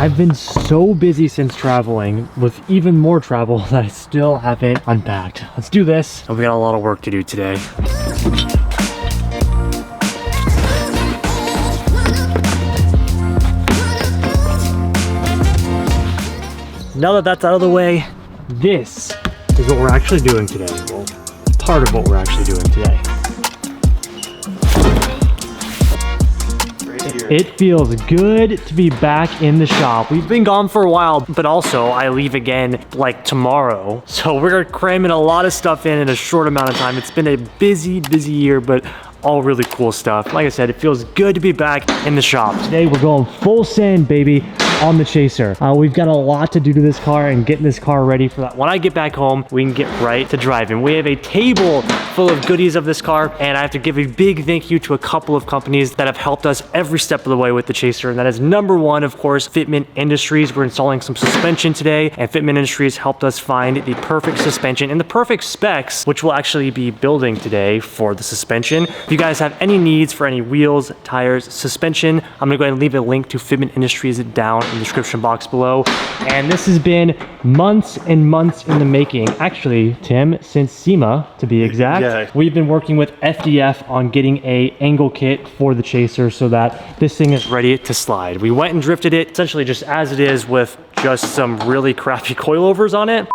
I've been so busy since traveling with even more travel that I still haven't unpacked. Let's do this. We got a lot of work to do today. Now that that's out of the way, this is what we're actually doing today. Well, part of what we're actually doing today. It feels good to be back in the shop. We've been gone for a while, but also I leave again like tomorrow. So we're cramming a lot of stuff in a short amount of time. It's been a busy year, but all really cool stuff. Like I said, it feels good to be back in the shop. Today we're going full send, baby, on the Chaser. We've got a lot to do to this car and getting this car ready for that. When I get back home, we can get right to driving. We have a table full of goodies of this car, and I have to give a big thank you to a couple of companies that have helped us every step of the way with the Chaser, and that is number one, of course, Fitment Industries. We're installing some suspension today, and Fitment Industries helped us find the perfect suspension and the perfect specs, which we'll actually be building today for the suspension. If you guys have any needs for any wheels, tires, suspension, I'm gonna go ahead and leave a link to Fitment Industries down in the description box below. And this has been months and months in the making. Actually, Tim, since SEMA to be exact, we've been working with FDF on getting a angle kit for the Chaser so that this thing is ready to slide. We went and drifted it essentially just as it is with just some really crappy coilovers on it.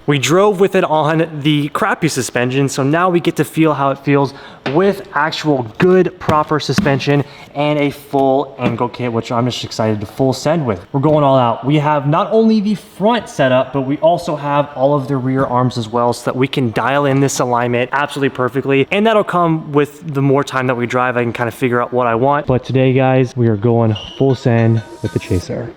We drove with it on the crappy suspension, so now we get to feel how it feels with actual good, proper suspension and a full angle kit, which I'm just excited to full send with. We're going all out. We have not only the front setup, but we also have all of the rear arms as well, so that we can dial in this alignment absolutely perfectly. And that'll come with the more time that we drive. I can kind of figure out what I want. But today, guys, we are going full send with the Chaser.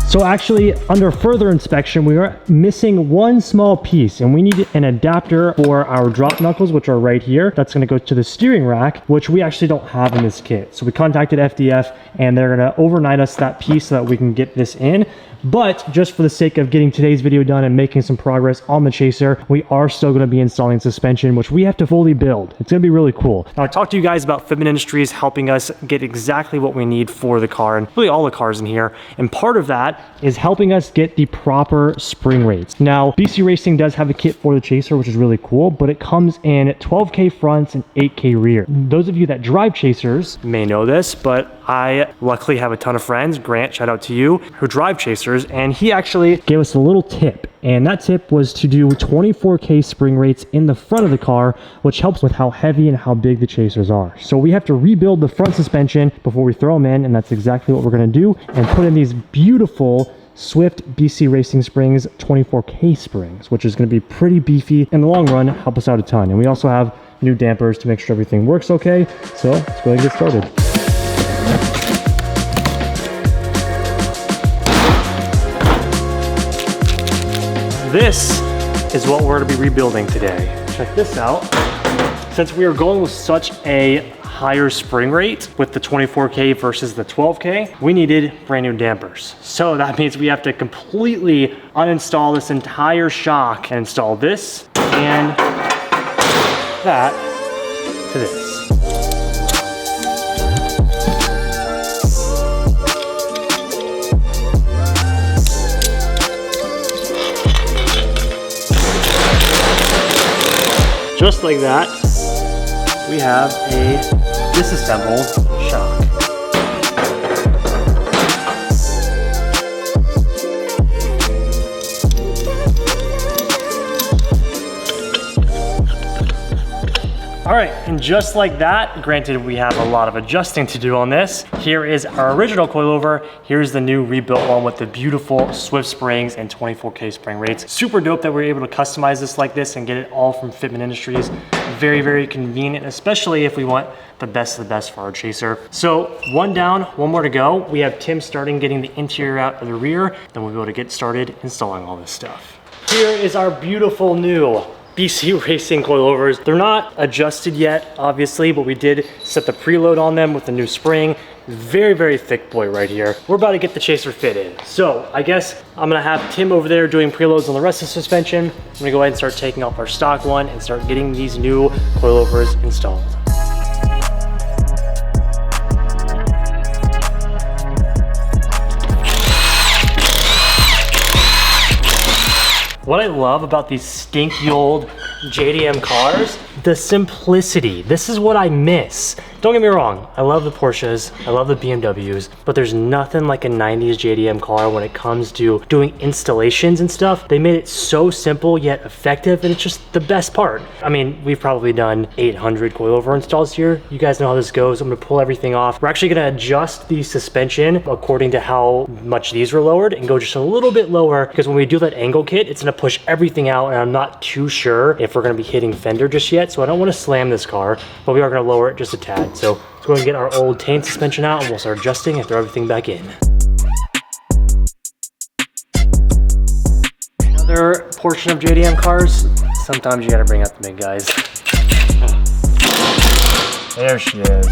So actually, under further inspection, we are missing one small piece, and we need an adapter for our drop knuckles, which are right here. That's gonna go to the steering rack, which we actually don't have in this kit. So we contacted FDF, and they're gonna overnight us that piece so that we can get this in. But just for the sake of getting today's video done and making some progress on the Chaser, we are still going to be installing suspension, which we have to fully build. It's going to be really cool. Now, I talked to you guys about Fitment Industries helping us get exactly what we need for the car, and really all the cars in here. And part of that is helping us get the proper spring rates. Now, BC Racing does have a kit for the Chaser, which is really cool, but it comes in 12K fronts and 8K rear. Those of you that drive Chasers may know this, but I luckily have a ton of friends, Grant, shout out to you, who drive Chasers, and he actually gave us a little tip. And that tip was to do 24K spring rates in the front of the car, which helps with how heavy and how big the Chasers are. So we have to rebuild the front suspension before we throw them in, and that's exactly what we're gonna do, and put in these beautiful Swift BC Racing Springs 24K springs, which is gonna be pretty beefy in the long run, help us out a ton. And we also have new dampers to make sure everything works okay. So let's go ahead and get started. This is what we're going to be rebuilding today. Check this out. Since we are going with such a higher spring rate with the 24K versus the 12K, we needed brand new dampers. So that means we have to completely uninstall this entire shock and install this and that to this. Just like that, we have a disassembled shock. All right, and just like that, granted we have a lot of adjusting to do on this. Here is our original coilover. Here's the new rebuilt one with the beautiful Swift springs and 24K spring rates. Super dope that we're able to customize this like this and get it all from Fitment Industries. Very, very convenient, especially if we want the best of the best for our Chaser. So one down, one more to go. We have Tim starting getting the interior out of the rear, then we'll be able to get started installing all this stuff. Here is our beautiful new BC Racing coilovers. They're not adjusted yet, obviously, but we did set the preload on them with the new spring. Very, very thick boy right here. We're about to get the chaser fit in. So I guess I'm gonna have Tim over there doing preloads on the rest of the suspension. I'm gonna go ahead and start taking off our stock one and start getting these new coilovers installed. What I love about these stinky old JDM cars, the simplicity. This is what I miss. Don't get me wrong, I love the Porsches, I love the BMWs, but there's nothing like a 90s JDM car when it comes to doing installations and stuff. They made it so simple yet effective, and it's just the best part. I mean, we've probably done 800 coilover installs here. You guys know how this goes. I'm gonna pull everything off. We're actually gonna adjust the suspension according to how much these were lowered and go just a little bit lower, because when we do that angle kit, it's gonna push everything out, and I'm not too sure if we're gonna be hitting fender just yet, so I don't wanna slam this car, but we are gonna lower it just a tad. So let's go and get our old taint suspension out, and we'll start adjusting and throw everything back in. Another portion of JDM cars, sometimes you gotta bring out the big guys. There she is.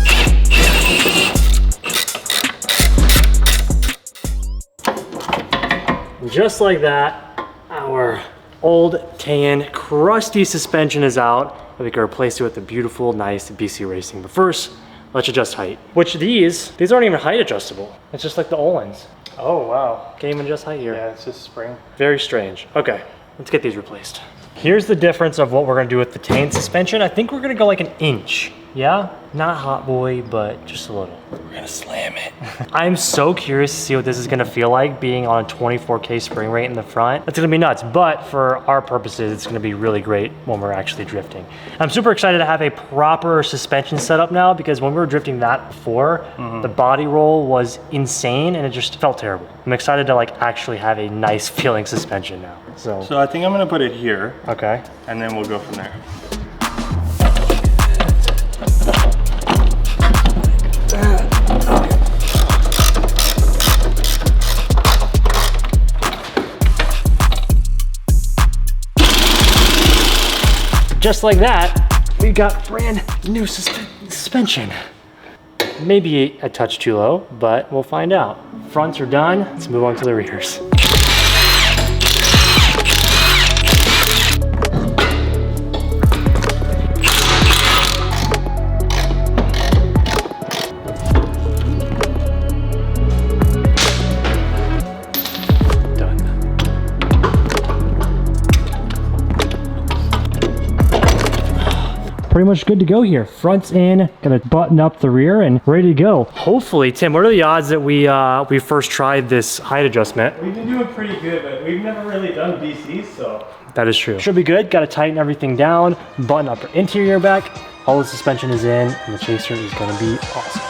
And just like that, our old tan crusty suspension is out. We can replace it with a beautiful, nice BC Racing. But first, let's adjust height. Which these aren't even height adjustable. It's just like the Olins. Oh wow, can't even adjust height here. Yeah, it's just spring. Very strange. Okay, let's get these replaced. Here's the difference of what we're gonna do with the tan suspension. I think we're gonna go like an inch. Yeah, not hot boy, but just a little. We're gonna slam it. I'm so curious to see what this is gonna feel like being on a 24K spring rate in the front. It's gonna be nuts, but for our purposes, it's gonna be really great when we're actually drifting. I'm super excited to have a proper suspension setup now, because when we were drifting that before, the body roll was insane and it just felt terrible. I'm excited to like actually have a nice feeling suspension now. So I think I'm gonna put it here. Okay. And then we'll go from there. Just like that, we got brand new suspension. Maybe a touch too low, but we'll find out. Fronts are done, let's move on to the rears. Pretty much good to go here. Front's in, gonna button up the rear and ready to go. Hopefully, Tim, what are the odds that we first tried this height adjustment? We've been doing pretty good, but we've never really done BCs, so. That is true. Should be good. Gotta tighten everything down, button up our interior back. All the suspension is in, and the chaser is gonna be awesome.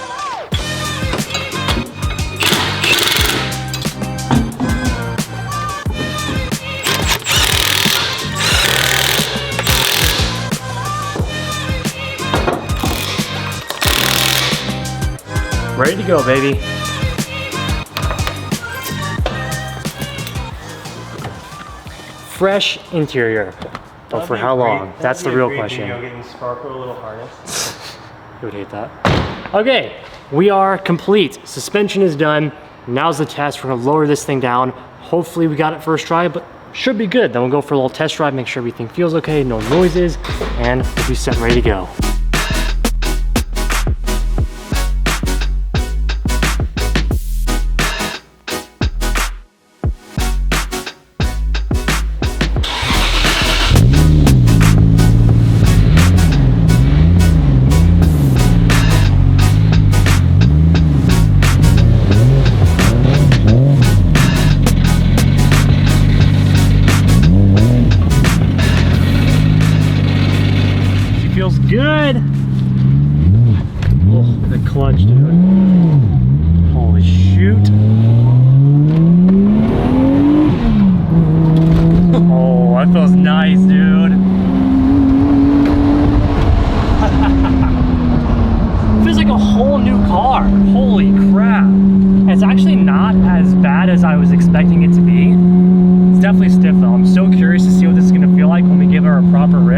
Ready to go, baby. Fresh interior. But for how long? That's the real question. Getting Sparkle a little harness. You would hate that. Okay, we are complete. Suspension is done. Now's the test. We're gonna lower this thing down. Hopefully we got it first try, but should be good. Then we'll go for a little test drive, make sure everything feels okay, no noises, and we'll be set and ready to go. Good. Oh, the clutch, dude. Holy shoot. Oh, that feels nice, dude. Feels like a whole new car. Holy crap. It's actually not as bad as I was expecting it to be. It's definitely stiff though. I'm so curious to see what this is gonna feel like when we give her a proper rig.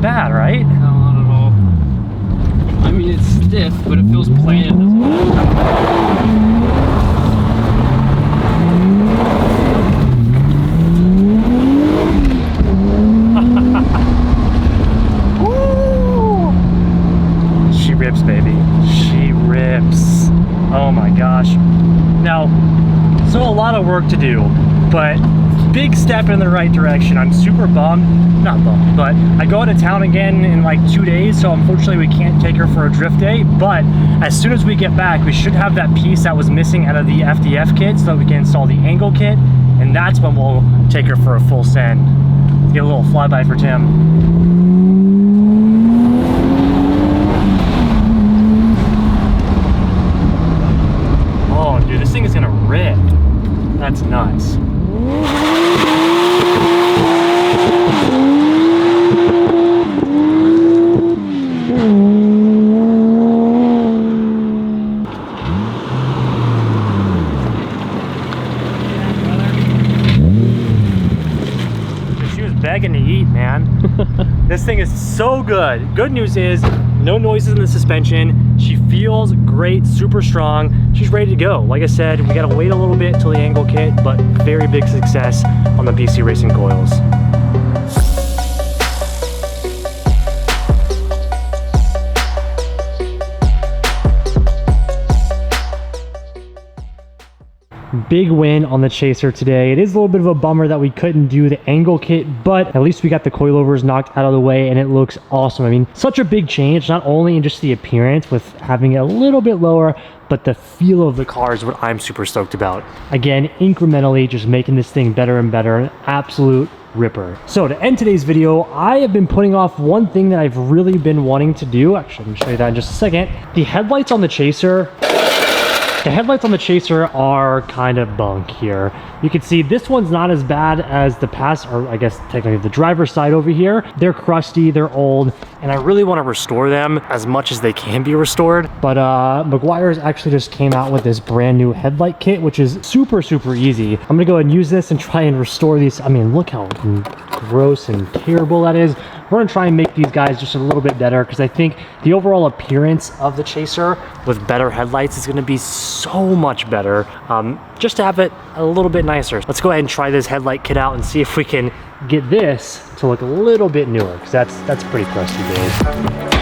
not bad, right? No, not at all. I mean, it's stiff, but it feels planted as well. She rips, baby. She rips. Oh my gosh. Now, so a lot of work to do, but big step in the right direction. I'm super bummed, not bummed, but I go out of town again in like 2 days, so unfortunately we can't take her for a drift day, but as soon as we get back, we should have that piece that was missing out of the FDF kit so that we can install the angle kit, and that's when we'll take her for a full send. Let's get a little flyby for Tim. Oh, dude, this thing is gonna rip. That's nuts. She was begging to eat, man. This thing is so good. Good news is no noises in the suspension. She feels great, super strong. She's ready to go. Like I said, we gotta wait a little bit till the angle kit, but very big success on the BC Racing coils. Big win on the Chaser today. It is a little bit of a bummer that we couldn't do the angle kit, but at least we got the coilovers knocked out of the way and it looks awesome. I mean, such a big change, not only in just the appearance with having it a little bit lower, but the feel of the car is what I'm super stoked about. Again, incrementally just making this thing better and better, an absolute ripper. So to end today's video, I have been putting off one thing that I've really been wanting to do. Actually, let me show you that in just a second. The headlights on the Chaser, are kind of bunk here. You can see this one's not as bad as the past, or I guess technically the driver's side over here. They're crusty, they're old, and I really want to restore them as much as they can be restored. But Meguiars actually just came out with this brand new headlight kit, which is super, super easy. I'm gonna go ahead and use this and try and restore these. I mean, look how gross and terrible that is. We're gonna try and make these guys just a little bit better because I think the overall appearance of the Chaser with better headlights is gonna be so much better, just to have it a little bit nicer. Let's go ahead and try this headlight kit out and see if we can get this to look a little bit newer, because that's pretty crusty, dude.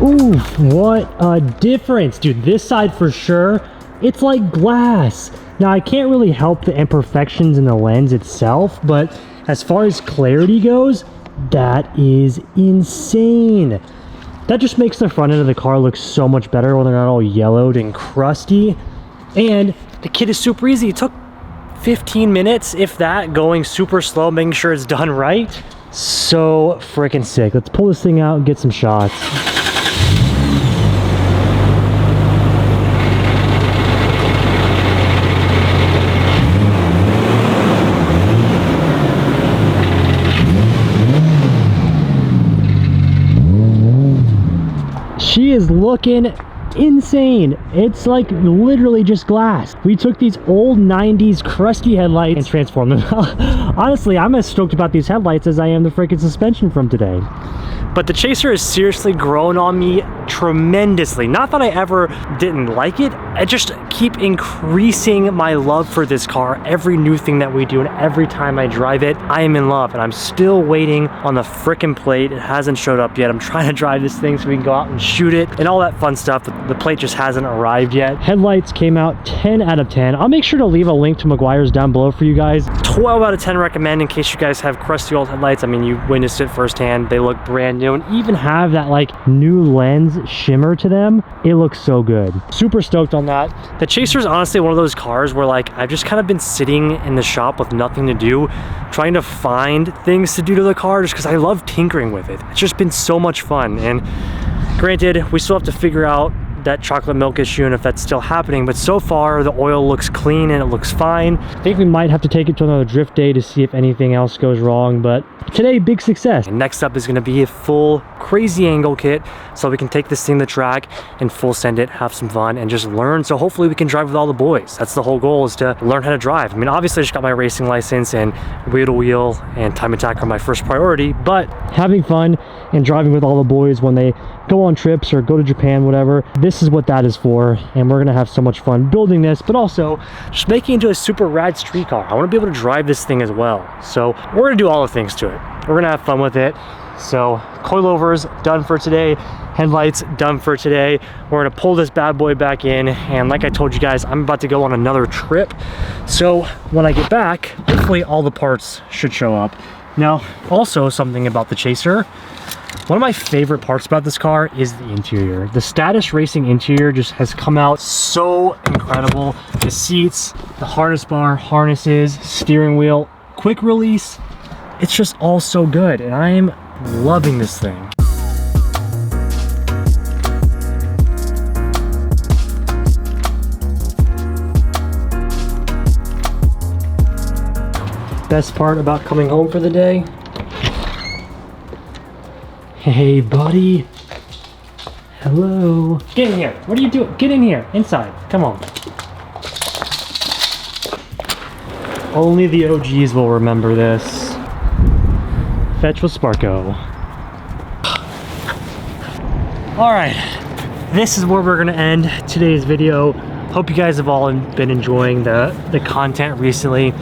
Ooh, what a difference, dude. This side for sure, it's like glass. Now I can't really help the imperfections in the lens itself, but as far as clarity goes, that is insane. That just makes the front end of the car look so much better when they're not all yellowed and crusty. And the kit is super easy. It took 15 minutes, if that, going super slow, making sure it's done right. So freaking sick. Let's pull this thing out and get some shots. She is looking insane. It's like literally just glass. We took these old 90s crusty headlights and transformed them. Honestly, I'm as stoked about these headlights as I am the freaking suspension from today. But the Chaser has seriously grown on me tremendously. Not that I ever didn't like it, I just keep increasing my love for this car. Every new thing that we do and every time I drive it, I am in love. And I'm still waiting on the frickin' plate. It hasn't showed up yet. I'm trying to drive this thing so we can go out and shoot it and all that fun stuff. The plate just hasn't arrived yet. Headlights came out 10 out of 10. I'll make sure to leave a link to Meguiars down below for you guys. 12 out of 10 recommend in case you guys have crusty old headlights. I mean, you witnessed it firsthand. They look brand new and even have that like new lens shimmer to them. It looks so good. Super stoked on that. The Chaser is honestly one of those cars where like I've just kind of been sitting in the shop with nothing to do, trying to find things to do to the car just because I love tinkering with it. It's just been so much fun. And granted, we still have to figure out that chocolate milk issue and if that's still happening, but so far the oil looks clean and it looks fine. I think we might have to take it to another drift day to see if anything else goes wrong, but today, big success. And next up is going to be a full crazy angle kit so we can take this thing to track and full send it, have some fun and just learn, so hopefully we can drive with all the boys. That's the whole goal, is to learn how to drive. I mean, obviously I just got my racing license and wheel to wheel and time attack are my first priority, but having fun and driving with all the boys when they go on trips or go to Japan, whatever, this is what that is for. And we're gonna have so much fun building this, but also just making it into a super rad street car. I want to be able to drive this thing as well, so we're gonna do all the things to it. We're gonna have fun with it. So coilovers done for today, headlights done for today. We're gonna pull this bad boy back in, and like I told you guys, I'm about to go on another trip, so when I get back, hopefully all the parts should show up. Now, also something about the Chaser, one of my favorite parts about this car is the interior. The Status Racing interior just has come out so incredible. The seats, the harness bar, harnesses, steering wheel, quick release. It's just all so good, and I'm loving this thing. Best part about coming home for the day? Hey, buddy. Hello. Get in here. What are you doing? Get in here. Inside. Come on. Only the OGs will remember this. Fetch with Sparko. All right. This is where we're going to end today's video. Hope you guys have all been enjoying the content recently.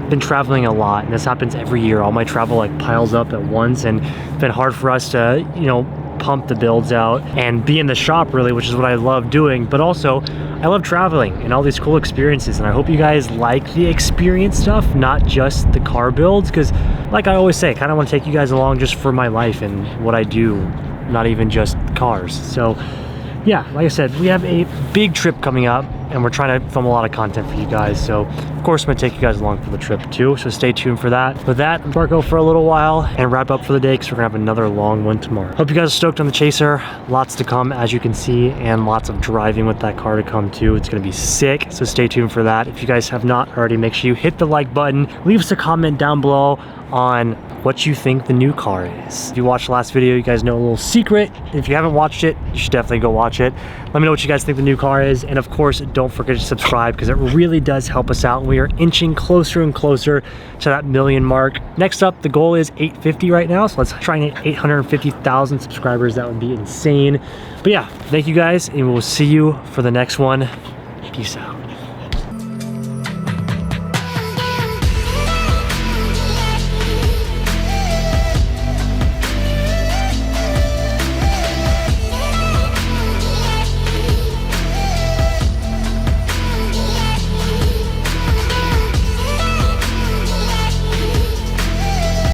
Been traveling a lot, and this happens every year. All my travel like piles up at once, and it's been hard for us to, you know, pump the builds out and be in the shop really, which is what I love doing. But also I love traveling and all these cool experiences, and I hope you guys like the experience stuff, not just the car builds, because like I always say, I kind of want to take you guys along just for my life and what I do, not even just cars. So yeah, like I said, we have a big trip coming up and we're trying to film a lot of content for you guys. So of course I'm gonna take you guys along for the trip too, so stay tuned for that. With that, I'm gonna go for a little while and wrap up for the day because we're gonna have another long one tomorrow. Hope you guys are stoked on the Chaser. Lots to come, as you can see, and lots of driving with that car to come too. It's gonna be sick, so stay tuned for that. If you guys have not already, make sure you hit the like button, leave us a comment down below on what you think the new car is. If you watched the last video, you guys know a little secret. If you haven't watched it, you should definitely go watch it. Let me know what you guys think the new car is, and of course don't forget to subscribe because it really does help us out. We are inching closer and closer to that 1 million mark. Next up, the goal is 850 right now, so let's try and hit 850,000 subscribers. That would be insane. But yeah, thank you guys, and we'll see you for the next one. Peace out.